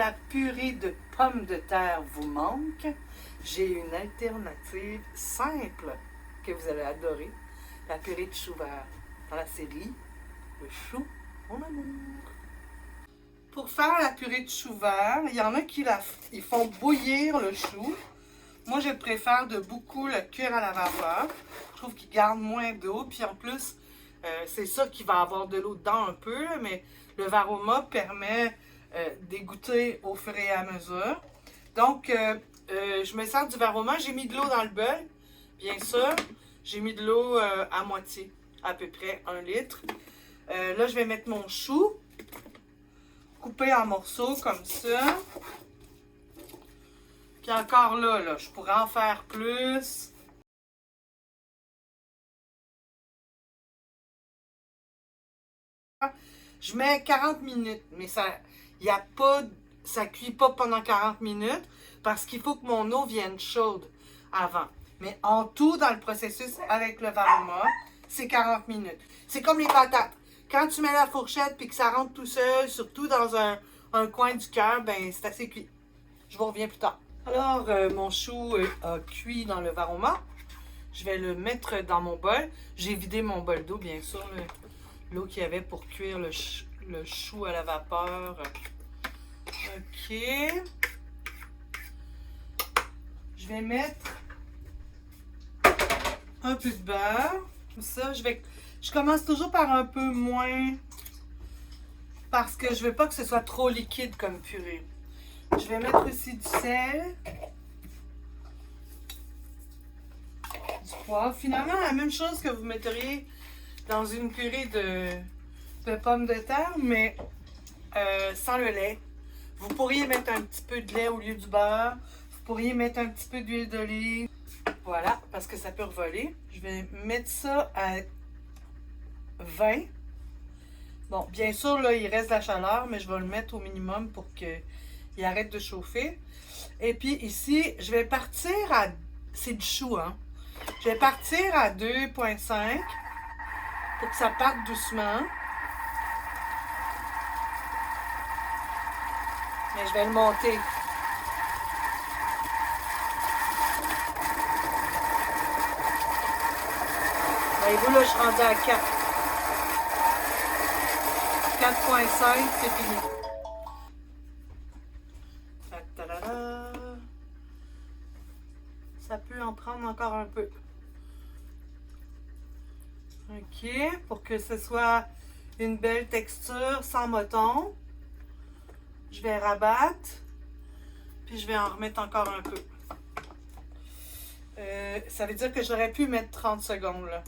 la purée de pommes de terre vous manque, j'ai une alternative simple que vous allez adorer. La purée de chou vert dans la série Le chou, mon amour. Pour faire la purée de chou vert, il y en a qui ils font bouillir le chou. Moi, je préfère de beaucoup le cuire à la vapeur. Je trouve qu'il garde moins d'eau. Puis en plus, c'est ça qui va avoir de l'eau dedans un peu. Mais le varoma permet d'égoutter au fur et à mesure. Donc, je me sers du varoma. J'ai mis de l'eau dans le bol, bien sûr. J'ai mis de l'eau à moitié, à peu près 1 litre. Là, je vais mettre mon chou, coupé en morceaux comme ça. Puis encore là, je pourrais en faire plus. Je mets 40 minutes, mais ça cuit pas pendant 40 minutes parce qu'il faut que mon eau vienne chaude avant. Mais en tout, dans le processus avec le varoma, c'est 40 minutes. C'est comme les patates. Quand tu mets la fourchette et que ça rentre tout seul, surtout dans un coin du cœur, ben c'est assez cuit. Je vous reviens plus tard. Alors, mon chou a cuit dans le varoma. Je vais le mettre dans mon bol. J'ai vidé mon bol d'eau, bien sûr. L'eau qu'il y avait pour cuire le chou à la vapeur. OK. Je vais mettre un peu de beurre. Comme ça, je commence toujours par un peu moins parce que je veux pas que ce soit trop liquide comme purée. Je vais mettre aussi du sel, du poivre. Finalement, la même chose que vous metteriez dans une purée de pommes de terre, mais sans le lait. Vous pourriez mettre un petit peu de lait au lieu du beurre. Vous pourriez mettre un petit peu d'huile d'olive. Voilà, parce que ça peut revoler. Je vais mettre ça à 20. Bon, bien sûr, là, il reste de la chaleur, mais je vais le mettre au minimum pour qu'il arrête de chauffer. Et puis ici, je vais partir à... C'est du chou, hein? Je vais partir à 2,5 pour que ça parte doucement. Mais je vais le monter. Voyez-vous, là, je suis rendue à 4. 4,5, c'est fini. Ta-da-da. Ça peut en prendre encore un peu. OK, pour que ce soit une belle texture sans mouton. Je vais rabattre, puis je vais en remettre encore un peu. Ça veut dire que j'aurais pu mettre 30 secondes, là.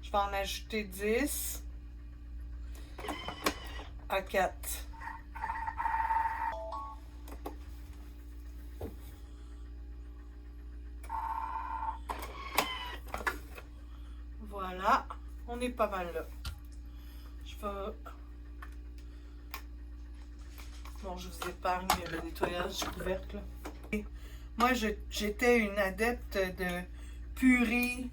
Je vais en ajouter 10 à 4. Voilà, on est pas mal là. Je vais... Bon, je vous épargne le nettoyage du couvercle. Moi, j'étais une adepte de purée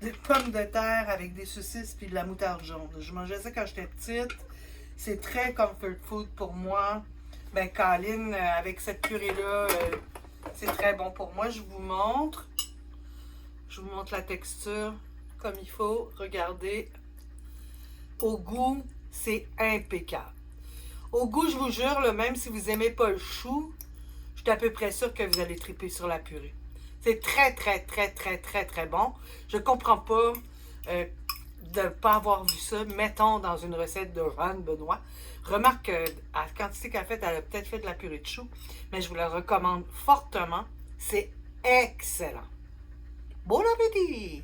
de pommes de terre avec des saucisses puis de la moutarde jaune. Je mangeais ça quand j'étais petite. C'est très comfort food pour moi. Ben, Colin, avec cette purée-là, c'est très bon pour moi. Je vous montre. Je vous montre la texture comme il faut. Regardez. Au goût, c'est impeccable. Au goût, je vous jure, là, même si vous n'aimez pas le chou, je suis à peu près sûre que vous allez triper sur la purée. C'est très, très, très, très, très, très bon. Je ne comprends pas de ne pas avoir vu ça, mettons, dans une recette de Jeanne Benoît. Remarque à la quantité qu'elle a faite, elle a peut-être fait de la purée de chou, mais je vous la recommande fortement. C'est excellent. Bon appétit!